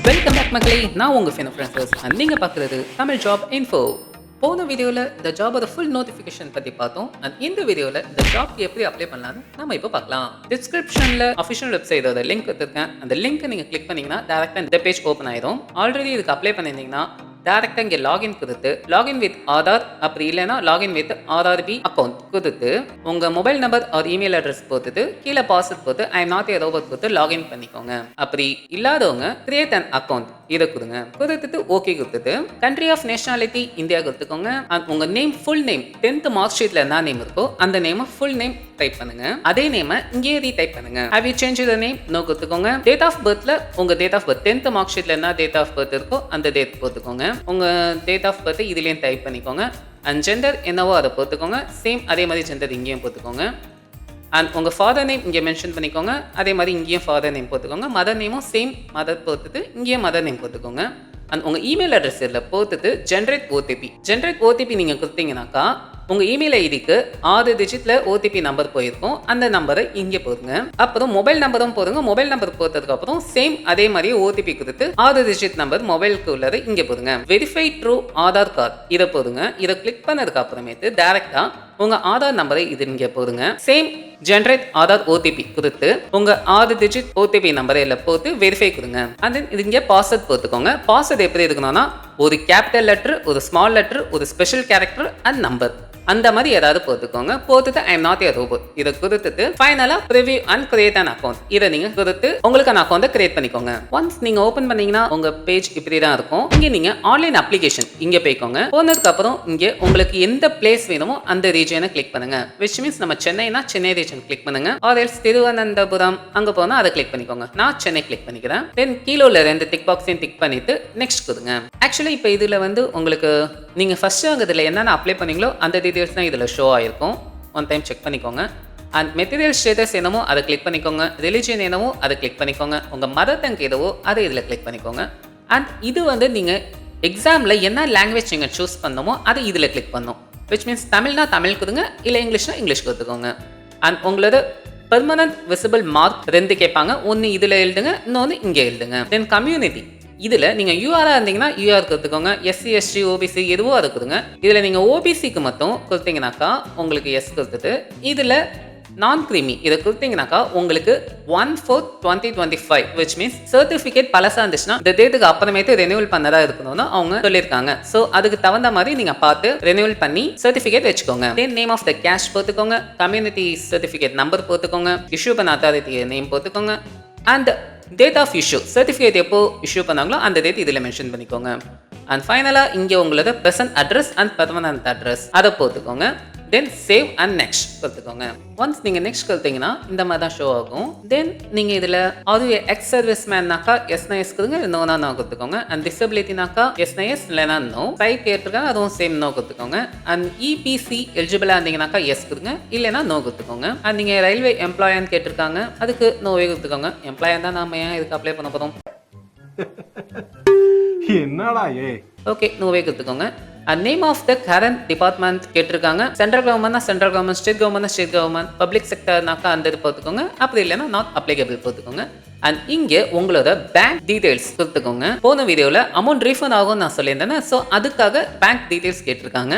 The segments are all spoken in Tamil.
வெல்கம் பேக் மக்களே, நான் உங்கள் ஃப்ரெண்ட்ஸ் அண்ட் நீங்கள் பார்க்குறது தமிழ் ஜாப் இன்ஃபோ. போன வீடியோவில் இந்த ஜாபோட ஃபுல் நோட்டிஃபிகேஷன் பற்றி பார்த்தோம். அண்ட் இந்த வீடியோவில் இந்த ஜாப்க்கு எப்படி அப்ளை பண்ணலான்னு நம்ம இப்போ பார்க்கலாம். டிஸ்கிரிப்ஷனில் அஃபிஷியல் வெப்சைட்டோட லிங்க் கொடுத்துருக்கேன். அந்த லிங்க்கை நீங்கள் கிளிக் பண்ணிங்கன்னா டேரெக்டாக இந்த பேஜ் ஓப்பன் ஆயிடும். ஆல்ரெடி இதுக்கு அப்ளை பண்ணியிருந்தீங்கன்னா டேரெக்டாக இங்கே லாகின் கொடுத்து லாகின் வித் ஆதார், அப்படி இல்லைனா லாகின் வித் RRB அக்கௌண்ட் கொடுத்து உங்கள் mobile number R email address போட்டுட்டு கீழே பாஸ்வேர்ட் போட்டு I am not a robot கொடுத்து லாகின் பண்ணிக்கோங்க. அப்படி இல்லாதவங்க கிரியேட் அன் அக்கௌண்ட் இதை கொடுங்க. கொடுத்துட்டு ஓகே கொடுத்துட்டு கண்ட்ரி ஆஃப் நேஷனாலிட்டி இந்தியா கொடுத்துக்கோங்க. அண்ட் உங்கள் name full name 10th mark ஷீட்டில் என்ன நேம் இருக்கோ அந்த நேமை ஃபுல் நேம் டைப் பண்ணுங்க. அதே நேமை இங்கே ரீடைப் பண்ணுங்க. Have you change the name? No கொடுத்துக்கோங்க. டேட் ஆஃப் பர்த்ல உங்க date of birth 10th mark ஷீட்ல என்ன டேட் ஆஃப் பர்த் இருக்கோ அந்த டேட் போட்டுக்கோங்க. உங்க டேட் ஆஃப் பர்த் இதுலயும் டைப் பண்ணிக்கோங்க. அண்ட் ஜெண்டர் என்னவோ அதை போட்டுக்கோங்க. சேம் அதே மாதிரி ஜெண்டர் இங்கேயும் போட்டுக்கோங்க. அண்ட் உங்கள் ஃபாதர் நேம் இங்கே மென்ஷன் பண்ணிக்கோங்க. அதே மாதிரி இங்கேயும் ஃபாதர் நேம் போட்டுக்கோங்க. மதர் நேமும் சேம் மதர் போட்டுட்டு இங்கேயும் மதர் நேம் போட்டுக்கோங்க. அண்ட் உங்கள் இமெயில் அட்ரஸ் இதில் போட்டுட்டு ஜென்ரேட் ஓடிபி நீங்கள் கொடுத்தீங்கன்னாக்கா உங்கள் இமெயில் ஐடிக்கு 6 டிஜிட்ல ஓடிபி நம்பர் போயிருக்கும். அந்த நம்பரை இங்கே போடுங்க. அப்புறம் மொபைல் நம்பரும் போடுங்க. மொபைல் நம்பர் போட்டதுக்கு அப்புறம் சேம் அதே மாதிரி ஓடிபி கொடுத்து 6 டிஜிட் நம்பர் மொபைலுக்கு உள்ளது இங்கே போடுங்க. வெரிஃபை ட்ரூ ஆதார் கார்டு இதை போடுங்க. இதை கிளிக் பண்ணதுக்கு அப்புறமேட்டு டேரக்டா உங்க ஆதார் நம்பரை இது இங்கே போடுங்க. சேம் ஜென்ரேட் ஆதார் ஓடிபி கொடுத்து உங்க 6 டிஜிட் ஓடிபி நம்பரை எல்லாம் போட்டு வெரிஃபை கொடுங்க. அண்ட் தென் இது இங்கே பாஸ்வேர்ட் போட்டுக்கோங்க. பாஸ்வேர்ட் எப்படி இருக்கணும்னா ஒரு கேபிட்டல் லெட்டர், ஒரு ஸ்மால் லெட்டர், ஒரு ஸ்பெஷல் கேரக்டர் அண்ட் நம்பர் அந்த மாதிரி ஏதாவது போட்டுக்கோங்க. போட்டுட்டு I am not a robot இதை கொடுத்துட்டு ஃபைனலா preview and create an account இதை நீங்க கொடுத்து உங்களுக்கான அக்கௌண்ட்டை கிரியேட் பண்ணிக்கோங்க. ஒன்ஸ் நீங்க ஓபன் பண்ணீங்கன்னா உங்க பேஜ் இப்படி தான் இருக்கும். இங்க நீங்க ஆன்லைன் அப்ளிகேஷன் இங்க போய்க்கோங்க. போனதுக்கு அப்புறம் இங்க உங்களுக்கு எந்த பிளேஸ் வேணுமோ அந்த ரீஜனை கிளிக் பண்ணுங்க. விச் மீன்ஸ் நம்ம சென்னைனா சென்னை ரீஜன் கிளிக் பண்ணுங்க. ஆர் எல்ஸ் திருவனந்தபுரம் அங்க போனா அதை கிளிக் பண்ணிக்கோங்க. நான் சென்னை கிளிக் பண்ணிக்கிறேன். தென் கீழே உள்ள 2 டிக் பாக்ஸையும் டிக் பண்ணிட்டு நெக்ஸ்ட் கொடுங்க. ஆக்சுவலி இப்போ இதுல வந்து உங்களுக்கு நீங்க ஃபர்ஸ்ட் இதில் என்னென்ன அப்ளை பண்ணீங்களோ அந்த டீடைல்ஸ் தான் இதில் ஷோ ஆயிருக்கும். ஒன் டைம் செக் பண்ணிக்கோங்க. அண்ட் மெட்டீரியல் ஸ்டேட்டஸ் என்னமோ அதை கிளிக் பண்ணிக்கோங்க. ரிலிஜியன் என்னவோ அதை கிளிக் பண்ணிக்கோங்க. உங்கள் மதர் டங் எதுவோ அதை இதில் கிளிக் பண்ணிக்கோங்க. அண்ட் இது வந்து நீங்கள் எக்ஸாமில் என்ன லாங்குவேஜ் நீங்கள் சூஸ் பண்ணணுமோ அதை இதில் கிளிக் பண்ணணும். விச் மீன்ஸ் தமிழ்னா தமிழ் கொடுங்க, இல்லை இங்கிலீஷ்னா இங்கிலீஷ் கொடுத்துக்கோங்க. அண்ட் உங்களோட பெர்மனன்ட் விசிபிள் மார்க் 2 கேட்பாங்க. ஒன்று இதில் எழுதுங்க, இன்னொன்று இங்கே எழுதுங்க. தென் கம்யூனிட்டி இதில் நீங்கள் யூஆராக இருந்தீங்கன்னா யூஆர் கொடுத்துக்கோங்க. எஸ்சி எஸ்டி ஓபிசி எதுவோ அதை கொடுங்க. இதில் நீங்கள் ஓபிசிக்கு மட்டும் கொடுத்தீங்கன்னாக்கா உங்களுக்கு எஸ் கொடுத்துட்டு இதில் நான் கிரீமி இதை கொடுத்தீங்கன்னாக்கா உங்களுக்கு 1/4/2025 விச் மீன்ஸ் சர்டிஃபிகேட் பழசா இருந்துச்சுன்னா இந்த டேட்டுக்கு அப்புறமேட்டு ரெனியூவல் பண்ணதா இருக்கணும்னு அவங்க சொல்லியிருக்காங்க. ஸோ அதுக்கு தகுந்த மாதிரி நீங்கள் பார்த்து ரெனியூவல் பண்ணி சர்டிஃபிகேட் வச்சுக்கோங்க. Then name of the caste போட்டுக்கோங்க. கம்யூனிட்டி சர்டிஃபிகேட் நம்பர் போட்டுக்கோங்க. இஷ்யூ பண்ண அத்தாரிட்டி நேம் போட்டுக்கோங்க. And date of issue certificate எப்போ இஷ்யூ பண்ணாங்களோ அந்த டேட் இதில் மென்ஷன் பண்ணிக்கோங்க. அண்ட் ஃபைனலாக இங்கே உங்களோட present address and permanent address அதை போட்டுக்கோங்க. தென் சேவ் அண்ட் நெக்ஸ்ட் கொடுத்துக்கோங்க. ஒன்ஸ் நீங்கள் நெக்ஸ்ட் கொடுத்தீங்கன்னா இந்த மாதிரி தான் ஷோ ஆகும். தென் நீங்கள் இதில் அதுவே எக்ஸ் சர்வீஸ் மேன்னாக்கா எஸ்னா எஸ் கொடுங்க, நோனா நோ கொடுத்துக்கோங்க. அண்ட் டிசபிலிட்டினாக்கா எஸ்னா எஸ் இல்லைனா நோ. சைட் கேட்டிருக்காங்க அதுவும் சேம் நோ கொடுத்துக்கோங்க. அண்ட் இபிசி எலிஜிபிளாக இருந்தீங்கன்னாக்கா எஸ் கொடுங்க, இல்லைனா நோ கொடுத்துக்கோங்க. அண்ட் நீங்கள் ரயில்வே எம்ப்ளாயான்னு கேட்டிருக்காங்க அதுக்கு நோவே கொடுத்துக்கோங்க. எம்ப்ளாயா தான் நாம ஏன் இதுக்கு அப்ளை பண்ண போகிறோம்? என்னடா ஓகே, நோவே கொடுத்துக்கோங்க. And name of the current department கேட்டிருக்காங்க. சென்ட்ரல் கவர்மெண்ட்னா சென்ட்ரல் கவர்மெண்ட், ஸ்டேட் கவர்மெண்ட்னா ஸ்டேட் கவர்மெண்ட், பப்ளிக் செக்டர்னாக்கா அந்த இது போட்டுக்கோங்க. அப்படி இல்லைன்னா நாட் அப்ளிகபிள் போட்டுக்கோங்க. அண்ட் இங்கே உங்களோட பேங்க் டீடைல்ஸ் கொடுத்துக்கோங்க. போன வீடியோவில் அமௌண்ட் ரீஃபண்ட் ஆகும்னு நான் சொல்லியிருந்தேன். ஸோ அதுக்காக பேங்க் டீடைல்ஸ் கேட்டிருக்காங்க.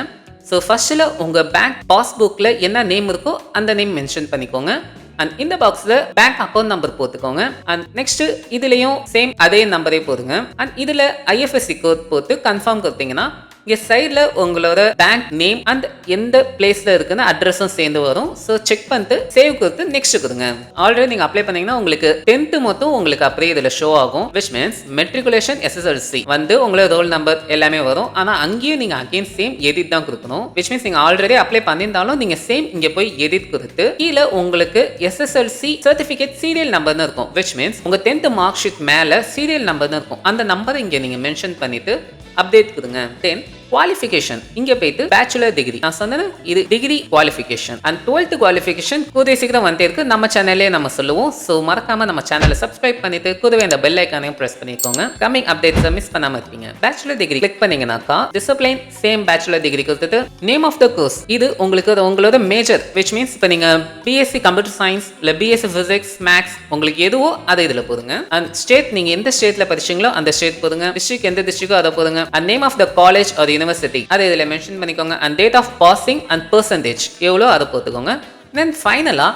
ஸோ ஃபர்ஸ்ட்டில் உங்கள் பேங்க் பாஸ்புக்கில் என்ன நேம் இருக்கோ அந்த நேம் மென்ஷன் பண்ணிக்கோங்க. அண்ட் இந்த பாக்ஸ்ல பேங்க் அக்கௌண்ட் நம்பர் போட்டுக்கோங்க. அண்ட் நெக்ஸ்ட் இதுலயும் சேம் அதே நம்பரே போடுங்க. அண்ட் இதுல IFSC கோட் போட்டு கன்ஃபார்ம் கொடுத்தீங்கன்னா இங்க சைட்ல உங்களோட பேங்க் நேம் அண்ட் எந்த பிளேஸ்ல இருக்குன்னு அட்ரஸும் சேர்ந்து வரும். ஸோ செக் பண்ணிட்டு சேவ் கொடுத்து நெக்ஸ்ட் கொடுங்க. ஆல்ரெடி நீங்க அப்ளை பண்ணீங்கன்னா உங்களுக்கு 10th மொத்தம் உங்களுக்கு அப்படியே இதுல ஷோ ஆகும். விச் மீன்ஸ் மெட்ரிகுலேஷன் SSLC வந்து உங்களோட ரோல் நம்பர் எல்லாமே வரும். ஆனா அங்கேயும் நீங்க அகைன் சேம் எடிட் தான் கொடுக்கணும். விச் மீன்ஸ் நீங்க ஆல்ரெடி அப்ளை பண்ணியிருந்தாலும் நீங்க சேம் இங்க போய் எடிட் கொடுத்து கீழே உங்களுக்கு SSLC சர்டிபிகேட் சீரியல் நம்பர்னு இருக்கும். விச் மீன்ஸ் உங்க 10th மார்க் ஷீட் மேல சீரியல் நம்பர்னு இருக்கும். அந்த நம்பரை இங்க நீங்க மென்ஷன் பண்ணிட்டு அப்டேட் கொடுங்க. தென் குவாலிஃபிகேஷன் இங்க போயிட்டு பேச்சுலர் டிகிரி நான் சொன்னேன் இது degree qualification and 12th qualification கூடிய சீக்கிரம் வந்துட்டே இருக்கு நம்ம சேனல்லே நம்ம சொல்லுவோம். ஸோ மறக்காம நம்ம சேனலை சப்ஸ்கிரைப் பண்ணிட்டு கூடவே இந்த பெல் ஐக்கானையும் பிரஸ் பண்ணிக்கோங்க. கமிங் அப்டேட்ஸை மிஸ் பண்ணாம இருப்பீங்க. பேச்சுலர் டிகிரி கிளிக் பண்ணீங்கன்னாக்கா டிசிப்ளின் சேம் பேச்சுலர் டிகிரி கொடுத்துட்டு நேம் ஆஃப் த கோர்ஸ் இது உங்களுக்கு உங்களோட மேஜர் விச் மீன்ஸ் இப்போ நீங்க பிஎஸ்சி கம்ப்யூட்டர் சயின்ஸ் இல்ல பிஎஸ்சி பிசிக்ஸ் மேக்ஸ் உங்களுக்கு எதுவோ அதை இதுல போடுங்க. அண்ட் ஸ்டேட் நீங்க எந்த ஸ்டேட்ல படிச்சீங்களோ அந்த ஸ்டேட் போடுங்க. டிஸ்ட்ரிக்ட் எந்த டிஸ்ட்ரிக்டோ அதை போடுங்க. And name of the college or university அதை இதுல மென்ஷன் பண்ணிக்கோங்க. And date of passing and percentage எவ்வளோ அதை போட்டுக்கோங்க. தென் ஃபைனலா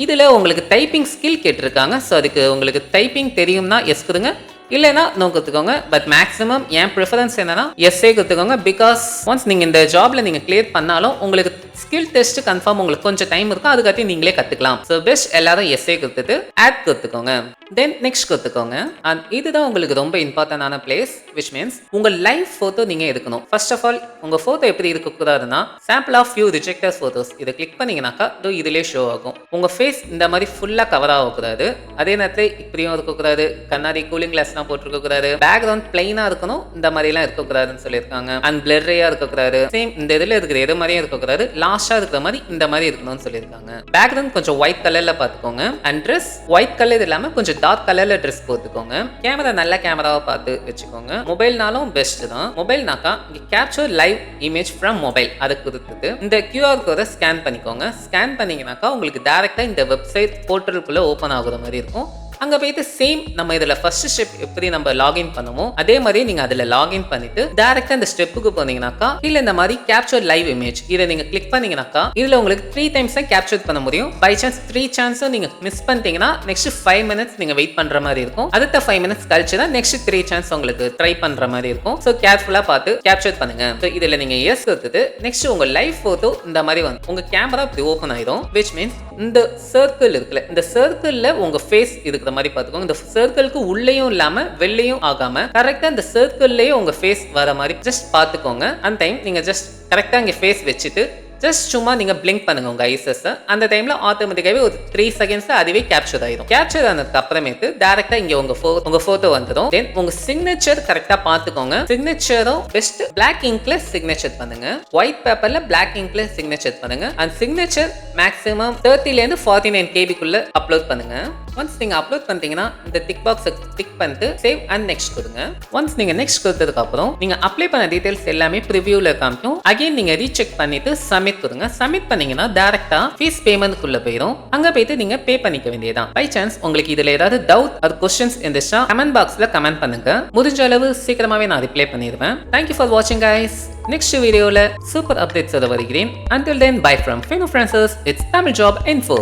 இதுல உங்களுக்கு டைப்பிங் ஸ்கில் கேட்டிருக்காங்க. ஸோ அதுக்கு உங்களுக்கு டைப்பிங் தெரியும்னா எஸ் கொடுங்க, இல்லைன்னா நோ கொடுத்துக்கோங்க. பட் மேக்ஸிமம் என் ப்ரிஃபரன்ஸ் என்னன்னா எஸ்ஏ கொடுத்துக்கோங்க. பிகாஸ் ஒன்ஸ் நீங்க இந்த ஜாப்ல நீங்க கிளியர் பண்ணாலும் உங்களுக்கு ஸ்கில் டெஸ்ட் கன்ஃபார்ம் உங்களுக்கு கொஞ்சம் டைம் இருக்கும், அதுக்காட்டி நீங்களே கத்துக்கலாம். ஸோ பெஸ்ட் எல்லாரும் எஸ்ஏ கொடுத்துட்டு ஆட் கொடுத்துக்கோங்க. தென் நெக்ஸ்ட் கொடுத்துக்கோங்க. அண்ட் இதுதான் உங்களுக்கு ரொம்ப இம்பார்ட்டன்டான பிளேஸ் விச் மீன்ஸ் உங்க லைவ் போட்டோ நீங்க எடுக்கணும். ஃபர்ஸ்ட் ஆஃப் ஆல் உங்க போட்டோ எப்படி இருக்கக்கூடாதுன்னா sample of few rejected photos இதை கிளிக் பண்ணீங்கன்னாக்கா இதுலேயே ஷோ ஆகும். உங்க ஃபேஸ் இந்த மாதிரி ஃபுல்லா கவர் ஆகக்கூடாது, அதே நேரத்தில் இப்படியும் இருக்கக்கூடாது, கண்ணாடி கூலிங் கிளாஸ் போட்டுருக்க கூடாது, பேக்ரவுண்ட் பிளைனா இருக்கணும், இந்த மாதிரி எல்லாம் இருக்கக்கூடாதுன்னு சொல்லியிருக்காங்க. அண்ட் பிளர்ரியா இருக்கக்கூடாது, சேம் இந்த இதுல இருக்கிற எது மாதிரியும் இருக்கக்கூடாது, லாஸ்டா இருக்கிற மாதிரி இந்த மாதிரி இருக்கணும்னு சொல்லியிருக்காங்க. பேக்ரவுண்ட் கொஞ்சம் ஒயிட் கலர்ல பாத்துக்கோங்க. அண்ட் ட்ரெஸ் ஒயிட் கலர் இல்லாம கொஞ்சம் டார்க் கலர்ல ட்ரெஸ் போட்டுக்கோங்க. கேமரா நல்ல கேமராவை பார்த்து வச்சுக்கோங்க. மொபைல்னாலும் பெஸ்ட் தான். மொபைல்னாக்கா இங்க capture live image from mobile அதை கொடுத்துட்டு இந்த கியூஆர் கோடை ஸ்கேன் பண்ணிக்கோங்க. ஸ்கேன் பண்ணீங்கன்னாக்கா உங்களுக்கு டைரக்டா இந்த வெப்சைட் போர்ட்டலுக்குள்ள ஓப்பன் ஆகுற மாதிரி இருக்கும். அங்க போயிட்டு சேம் நம்ம இதுல ஃபர்ஸ்ட் ஸ்டெப் எப்படி நம்ம லாகின் பண்ணுமோ அதே மாதிரி நீங்க அதுல லாகின் பண்ணிட்டு டைரக்டா இந்த ஸ்டெப்புக்கு போனீங்கன்னாக்கா இல்ல இந்த மாதிரி கேப்சர் லைவ் இமேஜ் இதை நீங்க கிளிக் பண்ணீங்கன்னாக்கா இதுல உங்களுக்கு 3 டைம்ஸ் தான் கேப்சர் பண்ண முடியும். பை சான்ஸ் 3 சான்ஸும் நீங்க மிஸ் பண்ணிட்டீங்கன்னா நெக்ஸ்ட் 5 மினிட்ஸ் நீங்க வெயிட் பண்ற மாதிரி இருக்கும். அடுத்த 5 மினிட்ஸ் கழிச்சு தான் நெக்ஸ்ட் 3 சான்ஸ் உங்களுக்கு ட்ரை பண்ற மாதிரி இருக்கும். ஸோ கேர்ஃபுல்லா பார்த்து கேப்சர் பண்ணுங்க. ஸோ இதுல நீங்க எஸ் கொடுத்துட்டு நெக்ஸ்ட் உங்க லைவ் போட்டோ இந்த மாதிரி வந்து உங்க கேமரா இப்படி ஓப்பன் ஆயிடும். விச் மீன்ஸ் இந்த சர்க்கிள் இருக்குல்ல இந்த சர்க்கிள்ல உங்க ஃபேஸ் இருக்கிற மாதிரி பாத்துக்கோங்க. இந்த சர்க்கிளுக்கு உள்ளேயும் இல்லாம வெளியும் ஆகாம கரெக்டா இந்த சர்க்கிள்லயே உங்க ஃபேஸ் வர மாதிரி ஜஸ்ட் பாத்துக்கோங்க. அந்த டைம் நீங்க ஜஸ்ட் கரெக்டா இங்க ஃபேஸ் வச்சுட்டு ஜஸ்ட் சும்மா நீங்க பிளிங்க் பண்ணுங்க உங்க ஐசஸ். அந்த டைம்ல ஆட்டோமேட்டிக்காவே ஒரு 3 செகண்ட்ஸ் அதுவே கேப்சர் ஆயிடும். கேப்சர் ஆனதுக்கு அப்புறமேட்டு டைரக்டா இங்க உங்க போட்டோ வந்துடும். தென் உங்க சிக்னேச்சர் கரெக்டா பாத்துக்கோங்க. சிக்னேச்சரும் பெஸ்ட் பிளாக் இங்க்ல சிக்னேச்சர் பண்ணுங்க. ஒயிட் பேப்பர்ல பிளாக் இங்க்ல சிக்னேச்சர் பண்ணுங்க. அண்ட் சிக்னேச்சர் மேக்ஸிமம் 30 ல இருந்து 49 KB குள்ள அப்லோட் பண்ணுங்க. ஒன்ஸ் நீங்க அப்லோட் பண்ணிட்டீங்கன்னா இந்த டிக் பாக்ஸை டிக் பண்ணிட்டு சேவ் அண்ட் நெக்ஸ்ட் கொடுங்க. ஒன்ஸ் நீங்க நெக்ஸ்ட் கொடுத்ததுக்கு அப்புறம் நீங்க அப்ளை பண்ண டீடைல்ஸ் எல்லாமே ப்ரிவியூல காமிக்கும். அகைன் நீங்க ரீசெக் பண்ணிட்டு சப்மிட் கொடுங்க. சப்மிட் பண்ணீங்கன்னா டைரக்டா ஃபீஸ் பேமெண்ட் குள்ள போயிடும். அங்க போயிட்டு நீங்க பே பண்ணிக்க வேண்டியதான். பை சான்ஸ் உங்களுக்கு இதுல ஏதாவது டவுட் ஆர் क्वेश्चंस இருந்துச்சா கமெண்ட் பாக்ஸ்ல கமெண்ட் பண்ணுங்க. முடிஞ்ச அளவு சீக்கிரமாவே நான் ரிப்ளை பண்ணிடுவேன். Thank you for watching guys. Next வீடியோல சூப்பர் அப்டேட்ஸ் வருகிறேன். Until then bye from Fino Francis. It's Tamil Job Info.